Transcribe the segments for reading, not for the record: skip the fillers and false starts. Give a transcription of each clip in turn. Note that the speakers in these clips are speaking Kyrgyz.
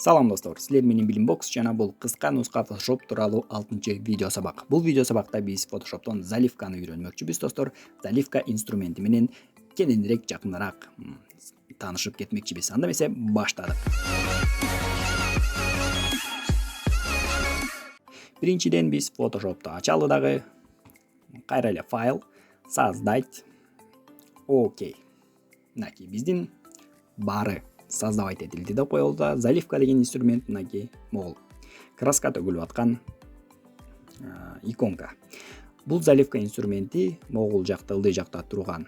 Салам достор, силер менен Билим Бокс жана бул кыска нуска Photoshop тууралуу 6-видео сабак. Бул видео сабакта биз Photoshop'тон заливканы үйрөнмөкчүбүз достор. Заливка инструменти менен кененирээк жакыныраак таанышып кетмекчибиз. Анда эмесе баштадык. Биринчиден биз Photoshop'ту ачалы дагы. Кайра эле файл, создать. Окей. Мынакей биздин баары создавать этилди деп коелду. Заливка деген инструмент мынакей могул краска төгүлүп аткан иконка. Бул заливка инструменти могул жакта, ылдый жакта турган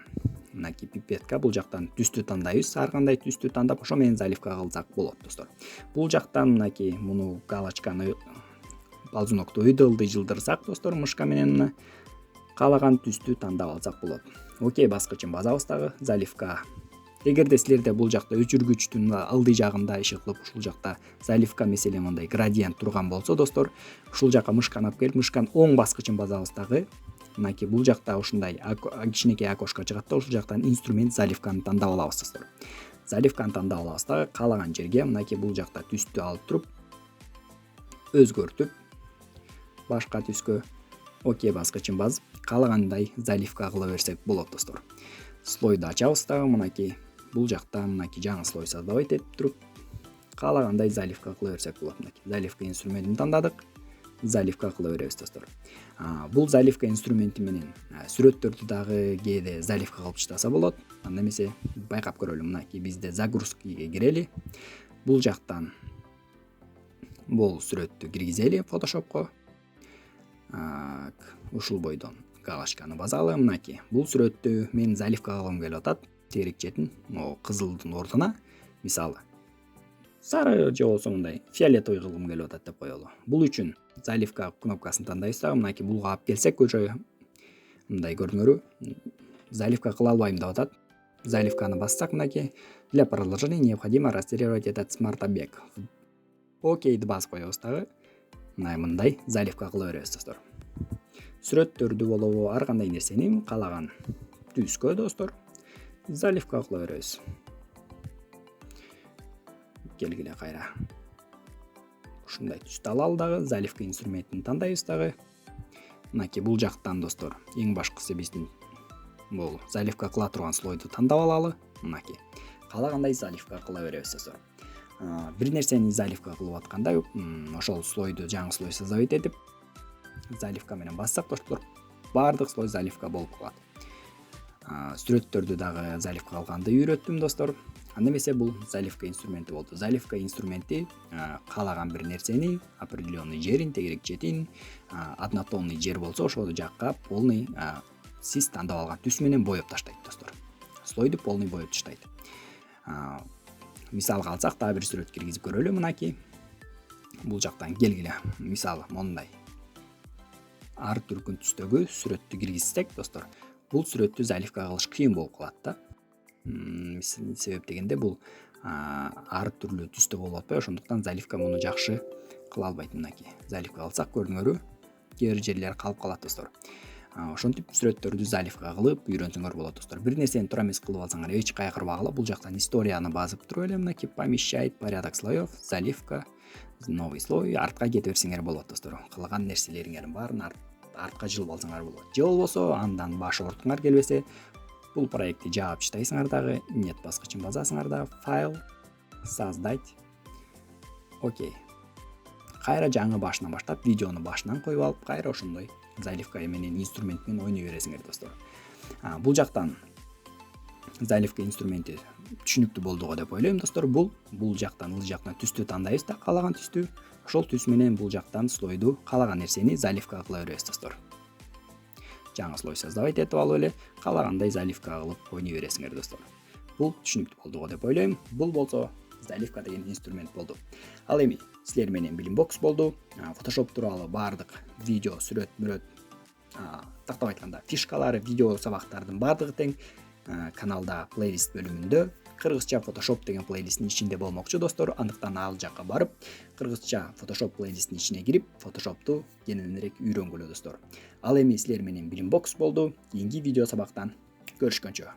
мынакей пипетка. Бул жактан түстү тандайбыз. Ар кандай түстү тандап ошо менен заливка кылсак болот достор. Бул жактан мынакей муну галочканы ползунокту ылдый жылдырсак достор, мышка менен мына каалаган түстү тандап алсак болот. Окей баскычын басабыз дагы. Заливка. Эгерде силерде бул жакта өчүргүчтүн ылдый жагында иши кылып, ушул жакта заливка мисалы мындай градиент турган болсо достор, ушул жака мышканы алып келип, мышканын оң баскычын басабыз дагы. Мынакей бул жакта ушундай кичинекей окошко чыгат да, ушул жактан инструмент заливканы тандап алабыз достор. Заливканы тандап алабыз дагы, каалаган жерге мынакей бул жакта түстү алып туруп өзгөртүп башка түскө окей баскычын басып, каалагандай заливка кыла берсек болот достор. Слойду ачабыз дагы, мынакей бул жакта мынакей жаңы слой создавать этип туруп, каалагандай заливка кыла берсек болот. Мынакей заливка инструментин тандадык, заливка кыла беребиз достор. Бул заливка инструменти менен сүрөттөрдү дагы кээде заливка кылып чыгаса болот. Анда эмесе байкап көрөлү. Мынакей бизде загрузкиге кирели. Бул жактан бул сүрөттү киргизели Photoshop'ко. Ушул бойдон галочканы басалы. Мынакей бул сүрөттү мен заливка кылгым келип атат. Терек четин могу кызылдын ордуна мисалы сары же болбосо мындай фиолетовый кылгым келип атат деп коелу. Бул үчүн заливка кнопкасын тандайбыз дагы. Мынакей булга алып келсек уже мындай көрдүңөрбү? Заливка кыла албайм деп атат. Заливканы бассак мынакей для продолжения необходимо растягивать этот смарт-объект. Окейди басып коебуз дагы. Мындай заливка кыла беребиз достор. Сүрөттөрдү болобу, ар кандай нерсени каалаган түскө достор заливка кыла беребиз. Келгиле кайра. Ушундай түстү алалы дагы, заливка инструментин тандайбыз дагы. Мынакей бул жактан достор, эң башкысы биздин бул заливка кыла турган слойду тандап алалы. Мынакей каалагандай заливка кыла беребиз достор. Бир нерсени заливка кылып атканда, ошол слойду жаңы слой создавать этип, заливка менен бассак достор, баардык слой заливка болуп калат. Сүрөттөрдү дагы заливка кылганды үйрөттүм достор. Анда эмесе бул заливка инструменти болду. Заливка инструменти каалаган бир нерсени, определенный жерин, тегерек четин, однотонный жер болсо ошол жакка полный сиз тандап алган түс менен боеп таштайт достор. Слойду полный боеп таштайт. Мисалга алсак, дагы бир сүрөт киргизип көрөлү. Мынакей бул жактан келгиле. Мисалы мондай ар түркүн түстөгү сүрөттү киргизсек достор, бул сүрөттү заливка кылыш кыйын болуп калат да. Себеп дегенде бул ар түрлүү түстө болуп атпайбы, ошондуктан заливка муну жакшы кыла албайт. Мынакей заливка кылсак көрдүңөрбү, кээ бир жерлери калып калат достор. Ошентип сүрөттөрдү заливка кылып үйрөнсөңөр болот достор. Бир нерсени туура эмес кылып алсаңар эч кайгырбагыла. Бул жактан историяны басып туруп эле мынакей помещать, порядок слоев, заливка, новый слой, артка кете берсеңер болот достор. Кылган нерселериңердин баарын артка жылып алсаңар болот. Же болбосо андан баш ортуңар келбесе, бул проектти жаап таштайсыңар дагы, нет баскычын басасыңар дагы, файл, создать. Окей. Кайра жаңы башынан баштап, видеону башынан коюп алып, кайра ошондой заливка менен инструмент менен ойной бересиңер достор. Бул жактан заливка инструменти түшүнүктүү болду го деп ойлойм достор. Бул жактан, ылдый жактан түстү тандайбыз да, каалаган түстү. Ошол түс менен бул жактан слойду каалаган нерсени заливка кыла беребиз достор. Жаңы слой создавать этип алып эле каалагандай заливка кылып ойной бересиңер достор. Бул түшүнүктүү болду го деп ойлойм. Бул болсо заливка деген инструмент болду. Ал эми силер менен Билим Бокс болду. Photoshop тууралуу баардык видео, сүрөт, тактап айтканда фишкалары, видео сабактардын баардыгы тең каналда плейлист бөлүмүндө кыргызча Photoshop деген плейлисттин ичинде болмокчу достор. Андыктан ал жакка барып, кыргызча Photoshop плейлисттин ичине кирип, Photoshop'ту кененирээк үйрөнгүлө достор. Ал эми силер менен Билим Бокс болду. Кийинки видео сабактан көрүшкөнчө.